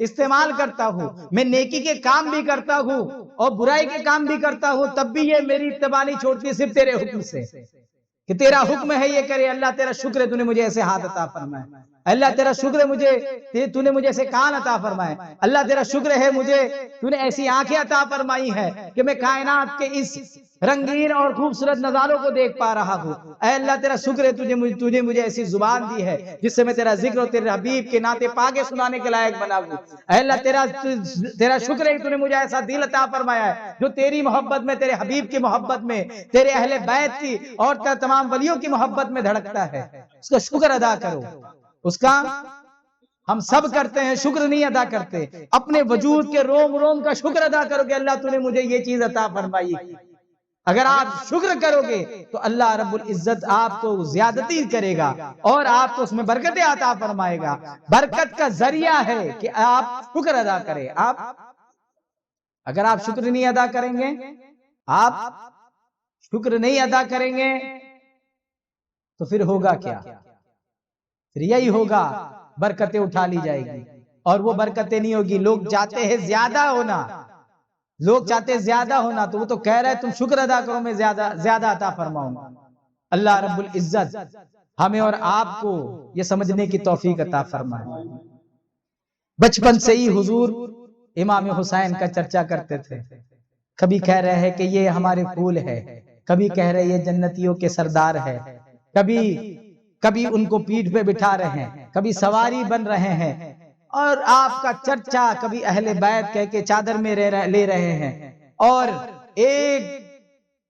استعمال کرتا ہوں، میں نیکی کے کام بھی کرتا ہوں اور برائی کے کام بھی کرتا ہوں، تب بھی یہ میری اتباع نہیں چھوڑتی صرف تیرے حکم سے کہ تیرا حکم ہے یہ کرے۔ اللہ تیرا شکر ہے تو نے مجھے ایسے ہاتھ عطا فرمائے، اللہ تیرا شکر ہے تو نے مجھے ایسے کان عطا فرمائے، اللہ تیرا شکر ہے مجھے تو نے ایسی آنکھیں عطا فرمائی ہے کہ میں کائنات کے اس رنگین اور خوبصورت نظاروں کو دیکھ پا رہا ہوں۔ اے اللہ تیرا شکر ہے تجھے مجھے ایسی زبان دی ہے جس سے میں تیرا ذکر اور تیرے حبیب کے نعت پاک سنانے کے لائق بنا ہوں۔ اے اللہ تیرا شکر ہے تو نے مجھے ایسا دل عطا فرمایا ہے جو تیری محبت میں، تیرے حبیب کی محبت میں، تیرے اہل بیت کی اور تمام ولیوں کی محبت میں دھڑکتا ہے۔ اس کا شکر ادا کرو، اس کا ہم سب کرتے ہیں، شکر نہیں ادا کرتے۔ اپنے وجود کے روم روم کا شکر ادا کرو کہ اللہ تو نے مجھے یہ چیز عطا فرمائی۔ اگر آپ شکر کرو گے تو اللہ رب العزت آپ کو زیادتی کرے گا اور آپ کو اس میں برکتیں عطا فرمائے گا۔ برکت کا ذریعہ ہے کہ آپ شکر ادا کریں۔ اگر آپ شکر نہیں ادا کریں گے، آپ شکر نہیں ادا کریں گے تو پھر ہوگا کیا؟ پھر یہی ہوگا برکتیں اٹھا لی جائے گی اور وہ برکتیں نہیں ہوگی۔ لوگ چاہتے ہیں زیادہ ہونا، لوگ چاہتے ہیں زیادہ ہونا، تو وہ تو کہہ رہے تم شکر ادا کرو میں زیادہ عطا فرماؤں گا۔ اللہ رب العزت ہمیں اور آپ کو یہ سمجھنے کی توفیق عطا فرمائے۔ بچپن سے ہی حضور امام حسین کا چرچا کرتے تھے، کبھی کہہ رہے ہیں کہ یہ ہمارے پھول ہے، کبھی کہہ رہے یہ جنتیوں کے سردار ہے، کبھی ان کو پیٹھ پہ بٹھا رہے ہیں، کبھی سواری بن رہے ہیں، اور آپ کا چرچا کبھی اہل بیت کہہ کے چادر میں لے رہے ہیں، اور ایک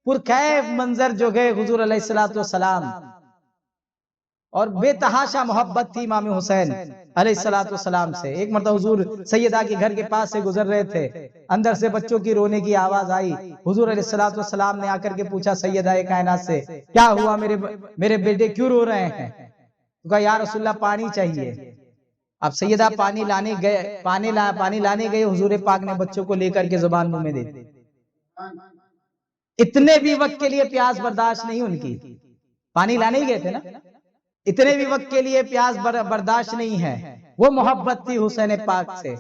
پرکیف منظر جو گئے حضور علیہ السلام اور بے تحاشا محبت تھی امام حسین علیہ السلام سے۔ ایک مرتبہ حضور سیدہ کے گھر کے پاس سے گزر رہے تھے، اندر سے بچوں کی رونے کی آواز آئی۔ حضور علیہ السلام نے آ کر کے پوچھا سیدہ کائنات سے، کیا ہوا، میرے بیٹے کیوں رو رہے ہیں؟ تو کہا یا رسول اللہ پانی چاہیے۔ اب سیدہ پانی لانے گئے، حضور پاک نے بچوں کو لے کر کے زبان منہ میں دے دی۔ اتنے بھی وقت کے لیے پیاس برداشت نہیں ان کی، پانی لانے ہی گئے تھے نا، اتنے بھی وقت کے لیے پیاس برداشت نہیں ہے۔ وہ محبت تھی حسین پاک سے،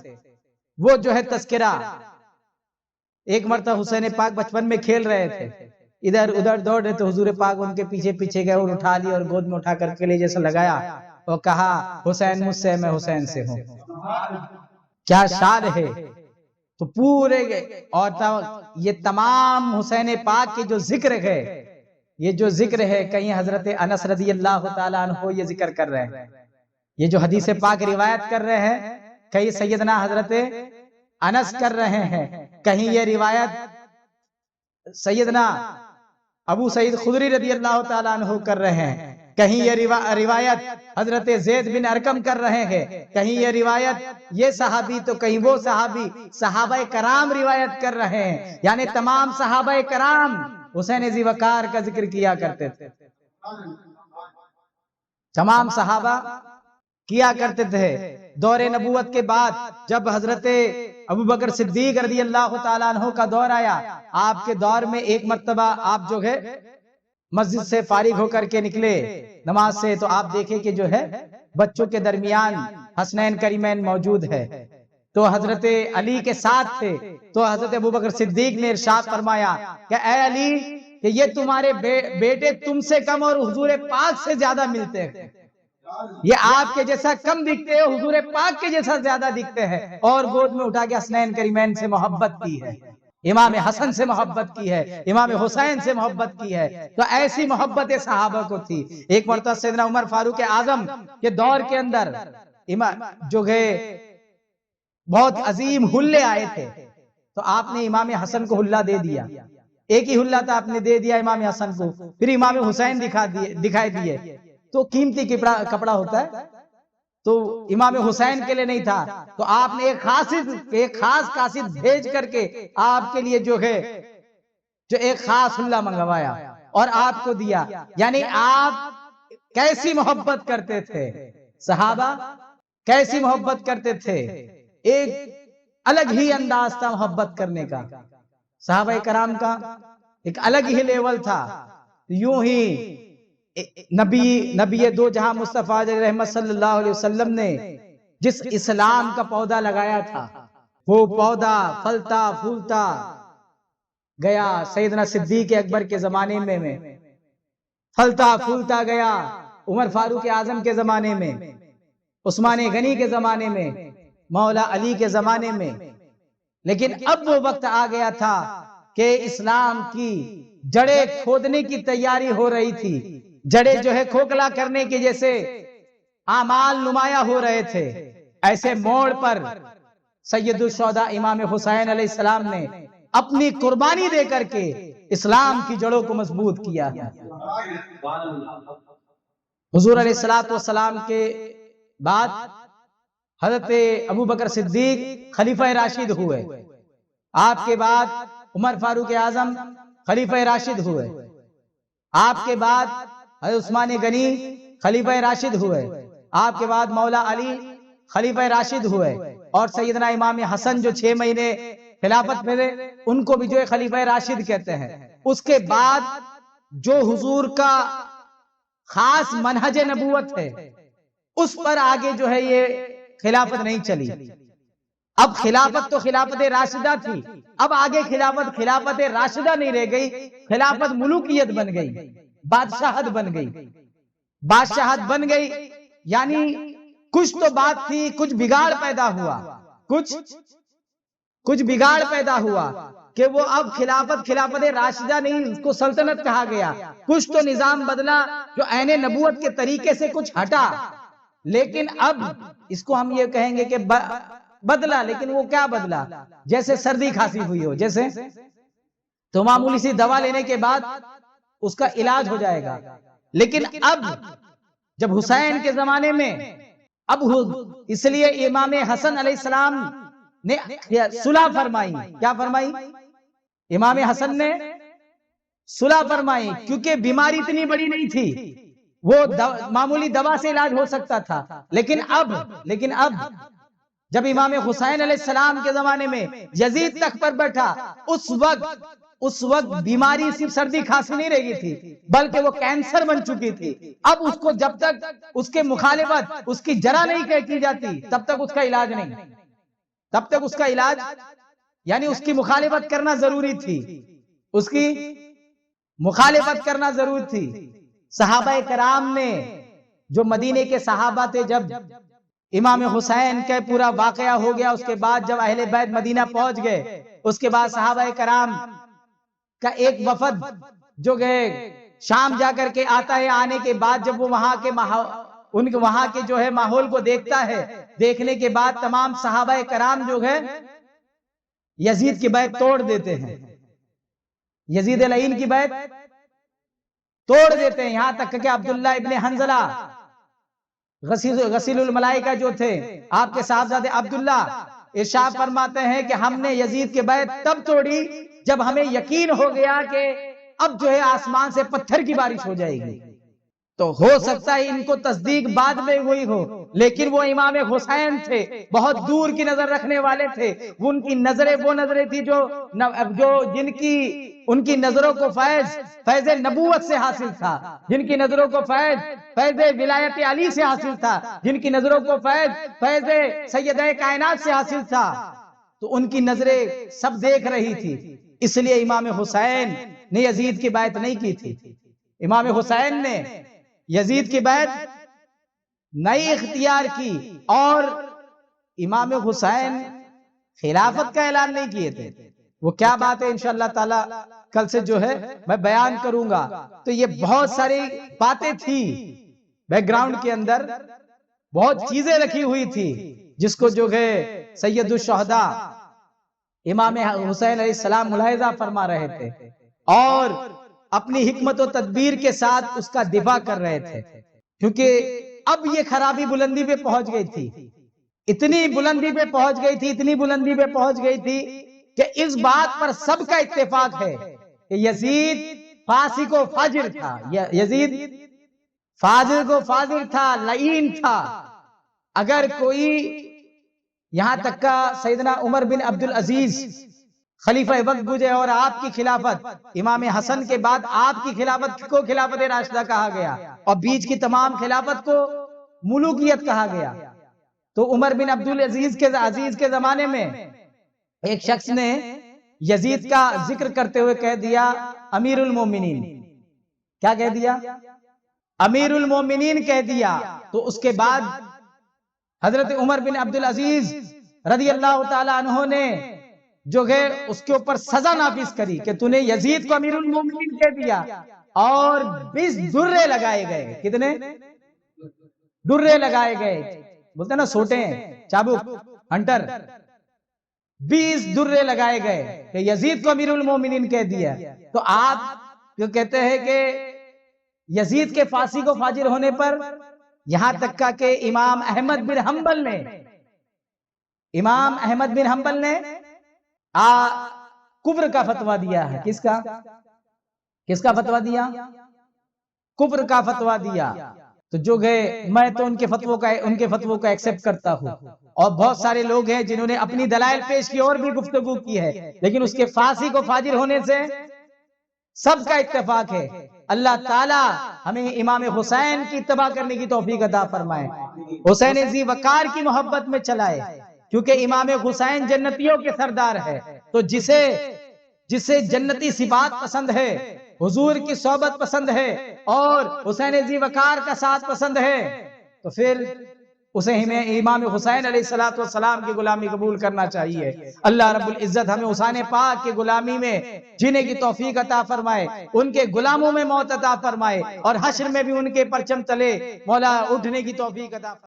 وہ جو ہے تذکرہ۔ ایک مرتبہ حسین پاک بچپن میں کھیل رہے تھے، ادھر ادھر دوڑ رہے تھے، حضور پاک ان کے پیچھے پیچھے گئے اور اٹھا لی اور گود میں اٹھا کر کے لے جیسا لگایا اور کہا حسین مجھ سے، میں حسین سے ہوں۔ کیا شان ہے! تو پورے اور یہ تمام حسین پاک کے جو ذکر ہے، یہ جو ذکر ہے، کہیں حضرت انس رضی اللہ تعالیٰ عنہ یہ ذکر کر رہے ہیں، یہ جو حدیث پاک روایت کر رہے ہیں، کہیں سیدنا حضرت انس کر رہے ہیں، کہیں یہ روایت سیدنا ابو سعید خدری رضی اللہ تعالیٰ عنہ کر رہے ہیں، کہیں یہ روایت حضرت زید بن ارقم کر رہے ہیں، کہیں یہ روایت یہ صحابی تو کہیں وہ صحابی، صحابہ کرام روایت کر رہے ہیں۔ یعنی تمام صحابہ کرام حسین ذی وقار کا ذکر کیا کرتے تھے، تمام صحابہ کیا کرتے تھے۔ دور نبوت کے بعد جب حضرت ابوبکر صدیق رضی اللہ تعالیٰ عنہ کا دور آیا، آپ کے دور میں ایک مرتبہ آپ جو ہے مسجد سے فارغ ہو کر کے نکلے نماز سے، تو آپ دیکھیں کہ جو ہے بچوں کے درمیان حسنین کریمین موجود ہے، تو حضرت علی کے ساتھ تھے۔ تو حضرت ابوبکر صدیق نے ارشاد فرمایا کہ اے علی، کہ یہ تمہارے بیٹے تم سے کم اور حضور پاک سے زیادہ ملتے ہیں، یہ آپ کے جیسا کم دکھتے ہیں، حضور پاک کے جیسا زیادہ دکھتے ہیں، اور گود میں اٹھا کے حسنین کریمین سے محبت کی ہے، امام حسن سے محبت کی ہے، امام حسین سے محبت کی ہے۔ تو ایسی محبت صحابہ کو تھی۔ ایک مرتبہ سیدنا عمر فاروق اعظم کے دور کے اندر جو گئے بہت عظیم حلے آئے تھے، تو آپ نے امام حسن کو حلہ دے دیا، ایک ہی حلہ تھا، آپ نے دے دیا امام حسن کو، پھر امام حسین دکھائی دیے، تو قیمتی کپڑا ہوتا ہے، تو امام حسین کے لیے نہیں تھا، تو آپ نے ایک خاص قاصد بھیج کر کے آپ کے لیے جو ہے جو ایک خاص حلہ منگوایا اور آپ کو دیا۔ یعنی آپ کیسی محبت کرتے تھے، صحابہ کیسی محبت کرتے تھے، ایک الگ ہی انداز تھا محبت کرنے کا، صحابہ کرام کا ایک الگ ہی لیول تھا۔ یوں ہی نبی دو جہاں مصطفیٰ رحمت صلی اللہ علیہ وسلم نے جس اسلام کا پودا لگایا تھا، وہ پودا پھلتا پھولتا گیا۔ سیدنا صدیق اکبر کے زمانے میں پھلتا پھولتا گیا، عمر فاروق اعظم کے زمانے میں، عثمان غنی کے زمانے میں، مولا علی کے زمانے میں۔ لیکن اب وہ وقت آ گیا تھا کہ اسلام کی جڑیں کھودنے کی تیاری ہو رہی تھی، جڑیں جو ہے کھوکھلا کرنے کے جیسے اعمال نمایاں ہو رہے تھے۔ ایسے موڑ پر سید الشہداء امام حسین علیہ السلام نے اپنی قربانی دے کر کے اسلام کی جڑوں کو مضبوط کیا۔ حضور علیہ السلام کے بعد حضرت ابوبکر صدیق خلیفہ راشد ہوئے، آپ کے بعد عمر فاروق اعظم خلیفہ راشد ہوئے، آپ کے بعد حضرت عثمان غنی خلیفہ راشد ہوئے، آپ کے بعد مولا علی خلیفہ راشد ہوئے، اور سیدنا امام حسن جو 6 مہینے خلافت میں رہے، ان کو بھی جو خلیفہ راشد کہتے ہیں۔ اس کے بعد جو حضور کا خاص منہج نبوت ہے، اس پر آگے جو ہے یہ خلافت نہیں چلی۔ اب خلافت تو خلافت راشدہ تھی، اب آگے خلافت راشدہ نہیں رہ گئی، خلافت ملوکیت بن گئی، بادشاہت بن گئی، بادشاہت بن گئی۔ یعنی کچھ تو بات تھی، کچھ بگاڑ پیدا ہوا، کچھ بگاڑ پیدا ہوا کہ وہ اب خلافت راشدہ نہیں، اس کو سلطنت کہا گیا۔ کچھ تو نظام بدلا جو عین نبوت کے طریقے سے کچھ ہٹا، لیکن اب اس کو ہم یہ کہیں گے کہ بدلا، لیکن وہ کیا بدلا؟ جیسے سردی کھانسی ہوئی ہو، جیسے تو معمولی سی دوا لینے کے بعد اس کا علاج ہو جائے گا، لیکن اب جب حسین کے زمانے میں اب اس لیے امام حسن علیہ السلام نے صلح فرمائی. کیا فرمائی؟ امام حسن نے صلح فرمائی، کیونکہ بیماری اتنی بڑی نہیں تھی، وہ معمولی دوا سے علاج ہو سکتا تھا. لیکن اب جب امام حسین علیہ السلام کے زمانے میں یزید تخت پر بیٹھا، اس وقت بیماری صرف سردی کھانسی نہیں رہی تھی، بلکہ وہ کینسر بن چکی تھی. اب اس کو جب تک اس کے مخالفت اس کی جرح نہیں کی جاتی تب تک اس کا علاج نہیں، تب تک اس کا علاج یعنی اس کی مخالفت کرنا ضروری تھی، اس کی مخالفت کرنا ضروری تھی. صحابہ کرام نے جو مدینے کے صحابہ تھے، جب امام حسین کا پورا واقعہ ہو گیا، اس کے بعد جب اہل بیت مدینہ پہنچ گئے، اس کے بعد صحابہ کرام کا ایک وفد جو گئے شام جا کر کے آتا ہے، آنے کے بعد جب وہ وہاں کے جو ہے ماحول کو دیکھتا ہے، دیکھنے کے بعد تمام صحابہ کرام جو ہے یزید کی بیعت توڑ دیتے ہیں، یزید لعین کی بیعت توڑ دیتے ہیں. یہاں تک کہ عبداللہ ابن حنظلہ غسیل الملائکہ جو تھے، آپ کے صاحبزادے عبداللہ، ارشاد فرماتے ہیں کہ ہم نے یزید کی بیعت تب توڑی جب ہمیں یقین ہو گیا کہ اب جو ہے آسمان سے پتھر کی بارش ہو جائے گی. تو ہو سکتا ہے ان کو تصدیق بعد میں ہوئی ہو، لیکن وہ امام حسین تھے، بہت دور کی نظر رکھنے والے تھے. ان کی نظریں وہ نظریں تھی جو جن کی ان کی نظروں کو فیض نبوت سے حاصل تھا، جن کی نظروں کو فیض ولایت علی سے حاصل تھا، جن کی نظروں کو فیض سیدہ کائنات سے حاصل تھا. تو ان کی نظریں سب دیکھ رہی تھی، اس لیے امام حسین نے یزید کی بیعت نہیں کی تھی. امام حسین نے یزید کی بیعت نہیں اختیار کی، اور امام حسین خلافت کا اعلان نہیں کیے تھے. وہ کیا بات ہے انشاءاللہ تعالی کل سے جو ہے میں بیان کروں گا. تو یہ بہت ساری باتیں تھی بیک گراؤنڈ کے اندر، بہت چیزیں رکھی ہوئی تھی، جس کو جو ہے سید الشہداء امام حسین علیہ السلام ملاحظہ فرما رہے تھے، اور اپنی حکمت و تدبیر کے ساتھ اس کا دفاع کر رہے تھے. کیونکہ اب یہ خرابی بلندی پہ پہنچ گئی تھی، اتنی بلندی پہ پہنچ گئی تھی، اتنی بلندی پہ پہنچ گئی تھی کہ اس بات پر سب کا اتفاق ہے کہ یزید فاسق و فاجر تھا، یزید فاجر و فاجر تھا، لعین تھا. اگر کوئی یہاں تک کا سیدنا عمر بن عبدالعزیز خلیفہ وقت گزرے اور آپ کی خلافت، امام حسن کے بعد آپ کی خلافت کو خلافت راشدہ کہا گیا، اور بیچ کی تمام خلافت کو ملوکیت کہا گیا. تو عمر بن عبدالعزیز کے زمانے میں ایک شخص نے یزید کا ذکر کرتے ہوئے کہہ دیا امیر المومنین. کیا کہہ دیا؟ امیر المومنین کہہ دیا. تو اس کے بعد حضرت عمر بن عبدالعزیز رضی اللہ تعالی عنہ نے جو ہے اس کے اوپر سزا نافذ کری کہ تو نے یزید کو امیر المومنین کہہ دیا، اور 20 درے لگائے گئے. کتنے درے لگائے گئے؟ بولتے نا سوٹے چابک ہنٹر، 20 درے لگائے گئے کہ یزید کو امیر المومنین کہہ دیا. تو آپ جو کہتے ہیں کہ یزید کے فاسق و فاجر ہونے پر یہاں تک کہ امام احمد بن حنبل نے کفر کا فتویٰ دیا ہے. کس کا فتویٰ دیا؟ کفر کا فتویٰ دیا. تو جو گئے میں تو ان کے فتووں کا ایکسپٹ کرتا ہوں، اور بہت سارے لوگ ہیں جنہوں نے اپنی دلائل پیش کی اور بھی گفتگو کی ہے، لیکن اس کے فاسق و فاجر ہونے سے سب کا اتفاق ہے. اللہ تعالی ہمیں امام حسین کی اتباع کرنے کی توفیق عطا فرمائے، حسین ذی وقار کی محبت میں چلائے، کیونکہ امام حسین جنتیوں کے سردار ہے. تو جسے جنتی صفات پسند ہے، حضور کی صحبت پسند ہے، اور حسین ذی وقار کا ساتھ پسند ہے، تو پھر اسے ہمیں امام حسین علیہ السلام کی غلامی قبول کرنا چاہیے. اللہ رب العزت ہمیں حسین پاک کی غلامی میں جینے کی توفیق عطا فرمائے، ان کے غلاموں میں موت عطا فرمائے، اور حشر میں بھی ان کے پرچم تلے مولا اٹھنے کی توفیق عطا فرمائے.